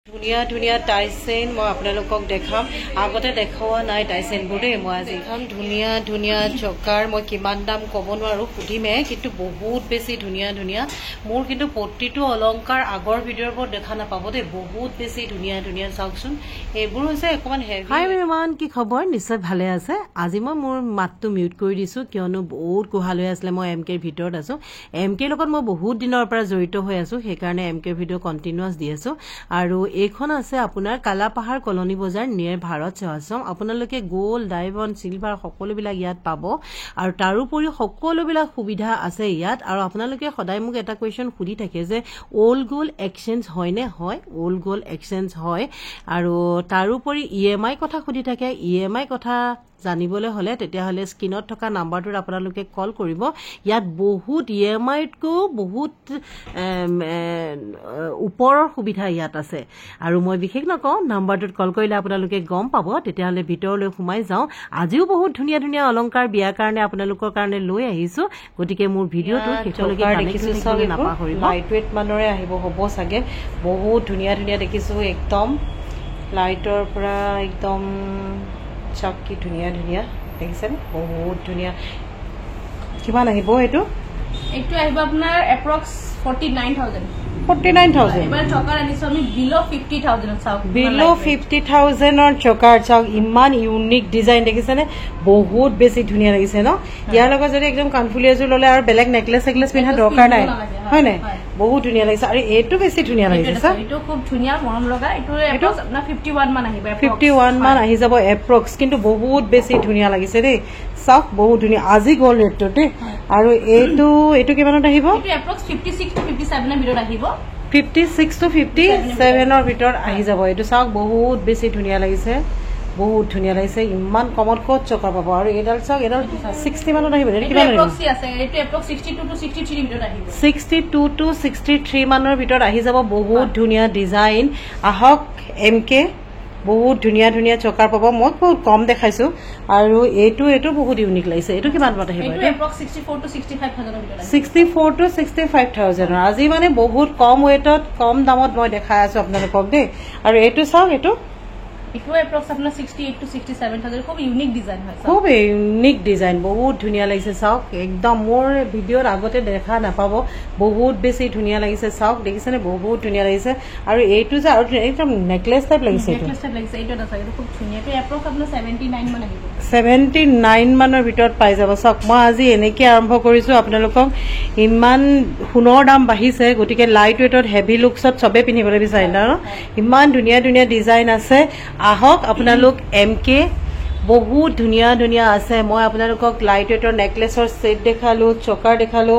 ধুনিয়া ধুনিয়া টাইচেন মই আপোনালোকক দেখাম আগতে দেখাওয়া নাই টাইচেনবোৰ দেই মই আজি দেখাম ধুনিয়া ধুনিয়া চকাৰ মই কিমান দাম ক'ব নোৱাৰো সুধিমে কিন্তু বহুত বেছি ধুনিয়া ধুনিয়া মোৰ কিন্তু প্ৰতিটো অলংকাৰ আগৰ ভিডিঅ'ৰ পৰা দেখা নাপাব দেই বহুত বেছি ধুনিয়া ধুনিয়া চাওকচোন এইবোৰ হৈছে অকমান হেভি হাই মেহমান কি খবৰ নিশ্চয় ভালে আছে আজি মই মোৰ মাতটো মিউট কৰি দিছো কিয়নো বহুত গুহাল হৈ আছিল মই এমকেৰ ভিতৰত আছো এমকেৰ লগত মই বহুত দিনৰ পৰা জড়িত হৈ আছো সেই কাৰণে এমকেৰ ভিডিঅ' কন্টিনিউয়াস দি আছো আৰু এইখন আছে আপোনাৰ কালাপাহাৰ কলনী বজাৰ নিয়াৰ ভাৰত সেৱাশ্ৰম আপোনালোকে গোল্ড ডায়মণ্ড সিলভাৰ সকলোবিলাক ইয়াত পাব আৰু তাৰোপৰি সকলোবিলাক সুবিধা আছে ইয়াত আৰু আপোনালোকে সদায় মোক এটা কোৱেশ্চন সুধি থাকে যে ওল্ড গোল্ড এক্সচেঞ্জ হয় নে হয় ওল্ড গোল্ড এক্সচেঞ্জ হয় আৰু তাৰোপৰি ইএমআই কথা সুধি থাকে ইএমআই কথা জানিবলৈ হলে তেতিয়াহলে স্ক্ৰিনত থকা নাম্বাৰটোত আপোনালোকে কল কৰিব ইয়াত বহুত ইএমআইতকো বহুত ওপৰৰ সুবিধা ইয়াত আছে আৰু মই বিশেষ নকওঁ নাম্বাৰটোত কল কৰিলে আপোনালোকে গম পাব তেতিয়াহলে ভিতৰলৈ সোমাই যাওঁ আজিও বহুত ধুনীয়া ধুনীয়া অলংকাৰ বিয়াৰ কাৰণে আপোনালোকৰ কাৰণে লৈ আহিছো গতিকে মোৰ ভিডিঅ'টো শেষলৈকে দেখিছো নাপাহৰিব লাইট ৱেট মানৰে আহিব হ'ব চাগে বহুত ধুনীয়া ধুনীয়া দেখিছো একদম লাইটৰ পৰা একদম চাকি ধুনীয়া ধুনীয়া দেখিছেনে বহুত ধুনীয়া কিমান আহিব এইটো আহিব আপোনাৰ এপ্ৰক্স 49000 এবাৰ চকাৰ আনিছো আমি বিলো 50000 চাওক বিলো 50000 চকাৰ চাওক ইমান ইউনিক ডিজাইন দেখিছেনে বহুত বেছি ধুনীয়া লাগিছে ন ইয়াৰ লগত যদি একদম কানফুলি এযোৰ ললে আৰু বেলেগ নেকলেছ সেকলেছ পিন্ধা দৰকাৰ নাই হয় নাই বহুত ধুনীয়া লাগিছে আৰু এইটো বেছি ধুনীয়া লাগিছে এইটো খুব ধুনীয়া মৰম লগা এইটো আপোনাৰ 51 মান আহিব 51 মান আহি যাব এপ্ৰক্স কিন্তু বহুত বেছি ধুনীয়া লাগিছে দেই চাওক বহুত ধুনীয়া আজি গ'ল ৰেটটো দেই আৰু এইটো কিমানত আহিব এইটো এপ্ৰক্স 56 to 57 এৰ ভিতৰত আহিব 56 to 57 এৰ ভিতৰত আহি যাব এইটো চাওক বহুত বেছি ধুনীয়া লাগিছে বহুত ধুনীয়া লাগিছে ইমান কমত ক'ত চকাৰ পাব আৰু এডাল চাওক এডাল 60 মানত আহিব এইটো কিমান এপ্ৰক্স আছে এইটো এপ্ৰক্স 62 to 63 ভিতৰত আহিব 62 to 63 মানৰ ভিতৰত আহি যাব বহুত ধুনীয়া ডিজাইন আহক এমকে বহুত ধুনীয়া ধুনীয়া চকাৰ পাব মই বহুত কম দেখাইছো আৰু এইটো বহুত ইউনিক লাগিছে এইটো কিমান বাট আহিব এইটো এপ্ৰক্স 64 to 65000 ভিতৰত 64 to 65000 আজি মানে বহুত কম ৱেটত কম দামত মই দেখাই আছো আপোনালোকক দেই আৰু এইটো চাওক এইটো এপ্ৰক্স আপোনাৰ 68 to 67000 খুব ইউনিক ডিজাইন হয় খুব ইউনিক ডিজাইন বহুত ধুনীয়া লাগিছে চাওক একদম মোৰ ভিডিঅ'ৰ আগতে দেখা নাপাব বহুত বেছি ধুনীয়া লাগিছে চাওক দেখিছেনে বহুত ধুনীয়া লাগিছে আৰু এইটো যে আৰু একদম নেকলেছ টাইপ লাগিছে এইটো খুব ধুনীয়া এইটো এপ্ৰক্স আপোনাৰ 79 মান আহিব 79 মানৰ ভিতৰত পাই যাব চাওক মই আজি এনেকে আৰম্ভ কৰিছো আপোনালোকক ইমান সোণৰ দাম বাঢ়িছে গতিকে লাইট ৱেটত হেভি লুকছত চবে পিন্ধিবলৈ বিচাৰে ন ইমান ধুনীয়া ধুনীয়া ডিজাইন আছে আহক আপোনালোক এমকে বহুত ধুনীয়া ধুনীয়া আছে মই আপোনালোকক লাইট ৱেটৰ নেকলেছৰ সেট দেখালো চকাৰ দেখালো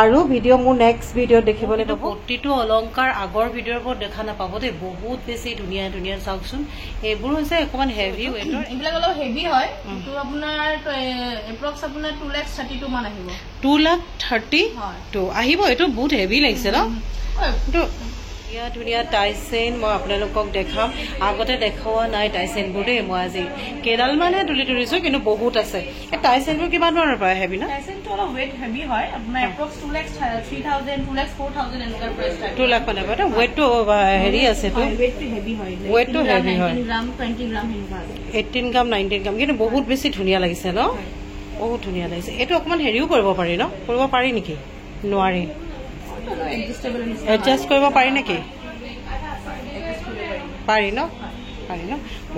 আৰু ভিডিঅ' মোৰ নেক্সট ভিডিঅ' দেখিবলৈ পাব প্ৰতিটো অলংকাৰ আগৰ ভিডিঅ'ৰ পৰা দেখা নাপাব দেই বহুত বেছি ধুনীয়া ধুনীয়া চাওকচোন এইবোৰ হৈছে অকমান হেভি ৱেটৰ এইবিলাক অলপ হেভি হয় তো আপোনাৰ এপ্ৰক্স আপোনাৰ 232 মান আহিব 232 আহিব এইটো বহুত হেভি লাগিছে ন এইটো ধুনীয়া ধুনীয়া টাইচেন মই আপোনালোকক দেখাম আগতে দেখাওয়া নাই টাইচেনবোৰ দেই মই আজি কেইডাল মানে তুলিছো কিন্তু বহুত আছে এই টাইচেনবোৰ কিমান মানৰ পৰা হেভি না টাইচেনটো অলপ ৱেট হেভি হয় আপোনাৰ এপ্ৰক্স 2,3000 2,4000 এনেকুৱা প্ৰাইচ থাকে 2 লাখ মানে এটা ৱেটটো হেৰি আছে তো ৱেটটো হেভি হয় ৱেটটো হেভি হয় 18 গ্ৰাম 20 গ্ৰাম হেনেকুৱা 18 গ্ৰাম 19 গ্ৰাম কিন্তু বহুত বেছি ধুনীয়া লাগিছে ন বহুত ধুনীয়া লাগিছে এইটো অকমান হেৰিও কৰিব পাৰি ন কৰিব পাৰি নেকি নোৱাৰি এডজাষ্ট কৰিব পাৰি নেকি পাৰি ন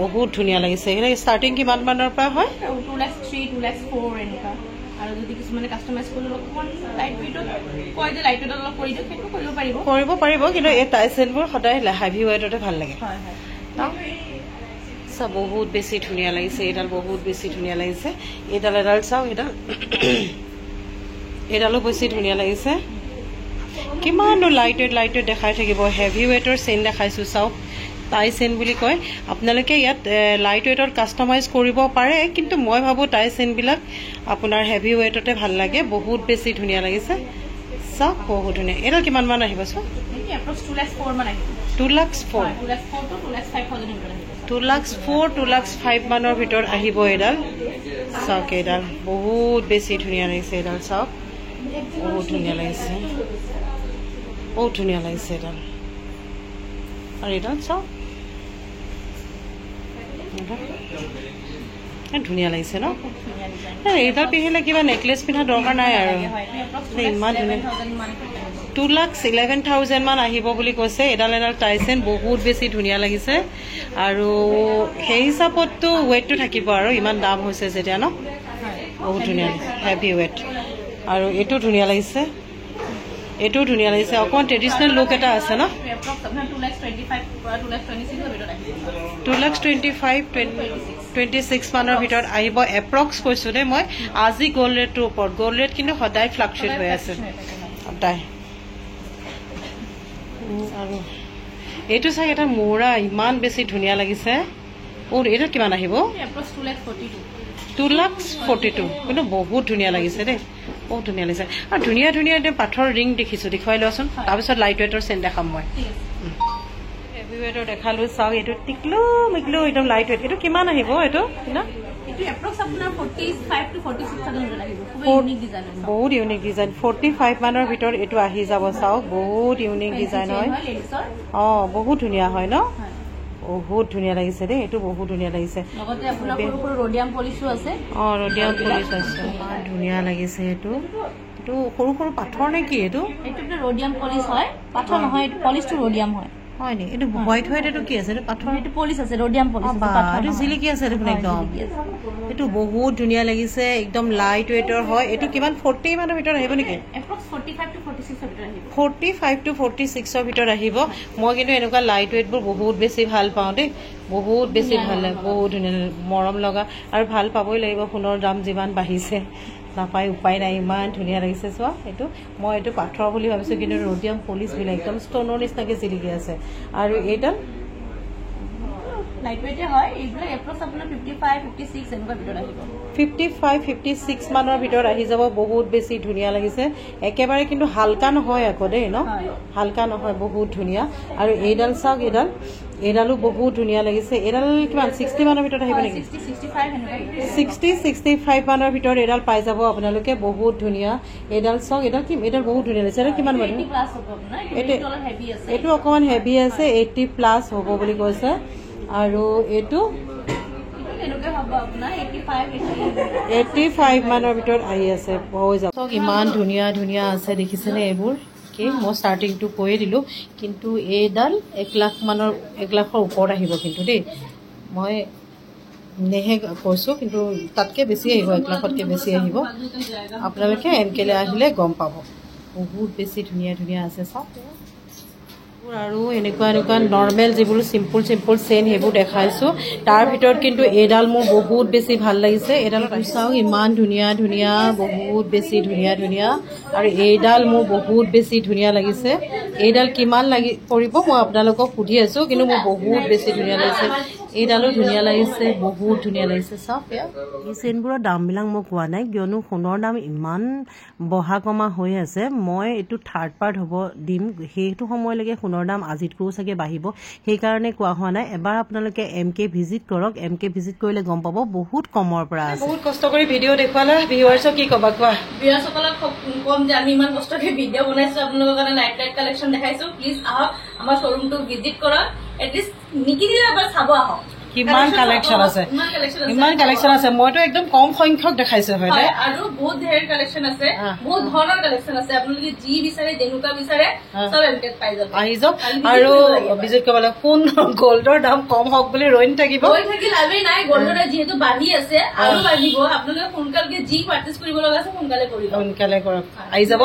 বহুত ধুনীয়া লাগিছে ষ্টাৰ্টিং কিমান মানৰ পৰা হয় 2,03 2,04 এনেকুৱা আৰু যদি কিছুমানে কাস্টমাইজ কৰিব অকমান লাইট ৱেটত কয় যে লাইট ৱেটত অলপ কৰি দিও সেইটো কৰিব পাৰিব কিন্তু এই টাইচেনবোৰ সদায় হেভি ৱেটতে ভাল লাগে বহুত বেছি ধুনীয়া লাগিছে এইডাল বহুত বেছি ধুনীয়া লাগিছে এডাল চাওক এডালো বেছি ধুনীয়া লাগিছে কিমানো লাইট ৱেট দেখাই থাকিব হেভি ৱেটৰ চেইন দেখাইছো চাওক টাই চেইন বুলি কয় আপোনালোকে ইয়াত লাইট ৱেটত কাষ্টমাইজ কৰিব পাৰে কিন্তু মই ভাবো টাই চেইনবিলাক আপোনাৰ হেভি ৱেটতে ভাল লাগে বহুত বেছি ধুনীয়া লাগিছে চাওক বহুত ধুনীয়া এডাল কিমান মান আহিব চাওক 2,04 মান আহিব 2,04 to 2,05 মানৰ ভিতৰত আহিব এডাল চাওক এডাল বহুত বেছি ধুনীয়া লাগিছে এডাল চাওক বহুত ধুনীয়া লাগিছে এডাল আৰু এইডাল চাওক ধুনীয়া লাগিছে ন এইডাল পিন্ধিলে কিবা নেকলেছ পিন্ধা দৰকাৰ নাই আৰু ইমান ধুনীয়া 2,11,000 মান আহিব বুলি কৈছে এডাল টাইচেন বহুত বেছি ধুনীয়া লাগিছে আৰু সেই হিচাপততো ৱেটটো থাকিব আৰু ইমান দাম হৈছে যেতিয়া ন বহুত ধুনীয়া হেভি ৱেট আৰু এইটো ধুনীয়া লাগিছে এইটোও ধুনীয়া লাগিছে অকণমান ট্ৰেডিশ্যনেল লুক এটা আছে ন 2,25,26 মানৰ ভিতৰত আহিব এপ্ৰক্স কৈছোঁ দেই মই আজি গ'ল্ড ৰেটটোৰ ওপৰত গ'ল্ড ৰেট কিন্তু সদায় ফ্লাকচুৱেট হৈ আছে সদায় আৰু এইটো চাই এটা মৌৰা ইমান বেছি ধুনীয়া লাগিছে এইটো কিমান আহিব 2,42,000 কিন্তু বহুত ধুনীয়া লাগিছে দেই বহুত ধুনীয়া লাগিছে আৰু ধুনীয়া ধুনীয়া একদম পাথৰ ৰিং দেখিছোঁ দেখুৱাই লোৱাচোন তাৰপিছত লাইট ৱেটৰ চেন দেখাম মই হেভি ৱেটৰ দেখালোঁ চাওক এইটো টিকলো মিকলো একদম লাইট ৱেট এইটো কিমান আহিব এইটো বহুত ইউনিক ডিজাইন 45 মানৰ ভিতৰত এইটো আহি যাব চাওক বহুত ইউনিক ডিজাইন হয় অঁ বহুত ধুনীয়া হয় ন বহুত ধুনীয়া লাগিছে দেই এইটো বহুত ধুনীয়া লাগিছে ৰডিয়াম পলিচো আছে অঁ ৰডিয়াম পলিচ আছে ধুনীয়া লাগিছে এইটো এইটো সৰু সৰু পাথৰ নে কি এইটো ৰডিয়াম পলিচ হয় পাথৰ নহয় পলিচটো ৰডিয়াম হয় হয় নি এইটো হোৱাইট হোৱাইট এইটো কি আছে পাথৰ এইটো পলিচ আছে ৰডিয়াম পলিচ এইটো জিলিকি আছে দেখোন একদম এইটো বহুত ধুনীয়া লাগিছে একদম লাইট ৱেটৰ হয় এইটো কিমান 40 মানৰ ভিতৰত আহিব নেকি 45 to 46 ভিতৰত আহিব মই কিন্তু এনেকুৱা লাইট ৱেটবোৰ বহুত বেছি ভাল পাওঁ দেই বহুত বেছি ভাল লাগে বহুত ধুনীয়া মৰম লগা আৰু ভাল পাবই লাগিব সোণৰ দাম যিমান বাঢ়িছে নাপায় উপায় নাই ইমান ধুনীয়া লাগিছে চোৱা এইটো মই এইটো পাথৰ বুলি ভাবিছোঁ কিন্তু ৰডিয়াম পলিচবিলাক একদম ষ্টনৰ নিচিনাকৈ জিলিকি আছে আৰু এইডাল লাইট ৱেটে হয় এইবিলাক এপ্ৰক্স আপোনাৰ 55-56 এনেকুৱা ভিতৰত আহিব 55-56 মানৰ ভিতৰত আহি যাব বহুত বেছি ধুনীয়া লাগিছে একেবাৰে কিন্তু হালকা নহয় আকৌ দেই ন হালকা নহয় বহুত ধুনীয়া আৰু এইডাল চাওক এইডালো বহুত ধুনীয়া লাগিছে এইডাল কিমান 60 মানৰ ভিতৰত আহিব নেকি 60-65 মানৰ ভিতৰত এইডাল পাই যাব আপোনালোকে বহুত ধুনীয়া এইডাল চাওক এইডাল বহুত ধুনীয়া লাগিছে এইটো কিমান বাৰু এইটো অকণমান হেভি আছে 80 প্লাছ হ'ব বুলি কৈছে আৰু এইটো 85 মানৰ ভিতৰত আহি আছে হৈ যাব ইমান ধুনীয়া ধুনীয়া আছে দেখিছেনে এইবোৰ কি মই ষ্টাৰ্টিংটো কৈয়ে দিলোঁ কিন্তু এইডাল 1 লাখৰ ওপৰত আহিব কিন্তু দেই মই নেহে কৈছোঁ কিন্তু তাতকৈ বেছি আহিব 1 লাখতকৈ বেছি আহিব আপোনালোকে এমকেলৈ আহিলে গম পাব বহুত বেছি ধুনীয়া ধুনীয়া আছে চাওক আৰু এনেকুৱা নৰ্মেল যিবোৰ চিম্পুল চেইন সেইবোৰ দেখাইছোঁ তাৰ ভিতৰত কিন্তু এইডাল মোৰ বহুত বেছি ভাল লাগিছে এইডাল চাওক ইমান ধুনীয়া ধুনীয়া বহুত বেছি ধুনীয়া ধুনীয়া আৰু এইডাল মোৰ বহুত বেছি ধুনীয়া লাগিছে এইডাল কিমান পৰিব মই আপোনালোকক সুধি আছোঁ কিন্তু মোৰ বহুত বেছি ধুনীয়া লাগিছে এইডালো ধুনীয়া লাগিছে বহুত ধুনীয়া লাগিছে চাওক এই চেইনবোৰৰ দামবিলাক মই কোৱা নাই কিয়নো সোণৰ দাম ইমান বহা কমা হৈ আছে মই এইটো থাৰ্ড পাৰ্ট হ'ব দিম সেইটো সময়লৈকে সোণৰ দাম আজিতকৈও চাগে বাঢ়িব সেইকাৰণে কোৱা হোৱা নাই এবাৰ আপোনালোকে MK ভিজিট কৰক MK ভিজিট কৰিলে গম পাব বহুত কমৰ পৰা আছে বহুত কষ্ট কৰি ভিডিঅ' দেখুৱালা ভিউৱাৰ্ছক কি ক'বা কোৱা ভিউৱাৰ্ছসকলক কম যে আমি ইমান কষ্ট কৰি ভিডিঅ' বনাইছোঁ আপোনালোকৰ কাৰণে লাইট কালেকশ্যন দেখাইছোঁ প্লিজ আহক আমাৰ শ্বৰুমটো ভিজিট কৰক এটলিষ্ট নিকিনিলে এবাৰ চাব আহক কিমান কালেকশ্যন আছে মইতো একদম কম সংখ্যক দেখাইছো হয় আৰু বহুত ধেৰ কালেকশ্যন আছে বহুত ধৰণৰ কালেকশ্যন আছে আপোনালোকে যি বিচাৰে যেনেকুৱা বিচাৰে চব এমকেত পাই যাব আহি যাওক আৰু ভিজিট কৰিবলৈ কোন গল্ডৰ দাম কম হওক বুলি ৰৈ থাকিব লাভেই নাই গল্ডৰ যিহেতু বাঢ়ি আছে আৰু বাঢ়িব আপোনালোকে সোনকালে যি পাৰ্চেজ কৰিব লগা আছে সোনকালে কৰক আহি যাব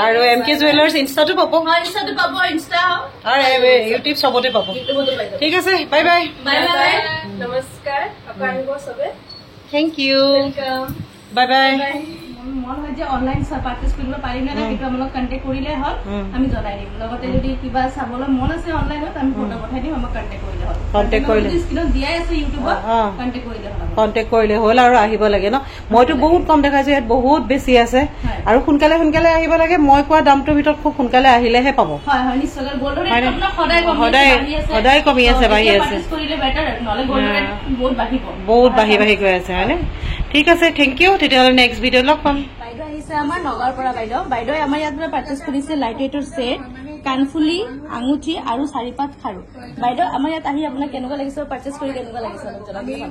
আৰু MK জুৱেলাৰ্ছ ইনষ্টাটো পাব ইনষ্টা আৰু ইউটিউব চবতে পাব ঠিক আছে বাই বাই নমস্কাৰ থেংক ইউ বাই বাই মন হয় যে অনলাইন পাৰ্চেজ কৰিব পাৰিম নে সেইটো আমাক কণ্টেক্ট কৰিলে হ'ল আমি জনাই দিম লগতে যদি কিবা চাবলৈ মন আছে অনলাইনত আমি ফটো পঠাই দিম আমাক কণ্টেক্ট কৰিলে হ'ল স্ক্ৰীনত দিয়াই আছে ইউটিউবত কণ্টেক্ট কৰিলে হ'ল আৰু আহিব লাগে ন মইতো বহুত কম দেখাইছো ইয়াত বহুত বেছি আছে আৰু সোনকালে আহিব লাগে মই কোৱা দামটোৰ ভিতৰত খুব সোনকালে আহিলেহে পাব সদায় কমি আছে বাঢ়ি আছে বহুত বাঢ়ি গৈ আছে হয়নে ঠিক আছে থেংক ইউ তেতিয়াহ'লে নেক্সট ভিডিঅ'ত লগ পাম বাইদেউ আহিছে আমাৰ নগাঁৱৰ পৰা বাইদেউ আমাৰ ইয়াত পাৰ্চেজ কৰিছে লাইট ৱেটৰ ছেট কাণফুলি আঙুঠি আৰু 4-5 খাৰু বাইদেউ আমাৰ ইয়াত আহি আপোনাক কেনেকুৱা লাগিছে পাৰচেজ কৰি কেনেকুৱা লাগিছে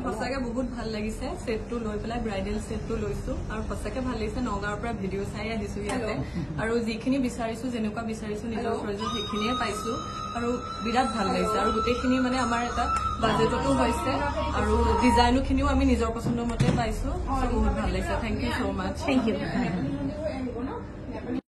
সঁচাকে বহুত ভাল লাগিছে সেটটো লৈ পেলাই ব্ৰাইডেল সেটটো লৈছো আৰু সঁচাকে ভাল লাগিছে নগাঁৱৰ পৰা ভিডিঅ' চাই আহিছো ইয়াতে আৰু যিখিনি বিচাৰিছো যেনেকুৱা বিচাৰিছো নিজৰ চইজত সেইখিনিয়ে পাইছো আৰু বিৰাট ভাল লাগিছে আৰু গোটেইখিনি মানে আমাৰ এটা বাজেটতো হৈছে আৰু ডিজাইনো খিনিও আমি নিজৰ পছন্দ মতে পাইছো বহুত ভাল লাগিছে থেংক ইউ সো মাচ থেংক ইউ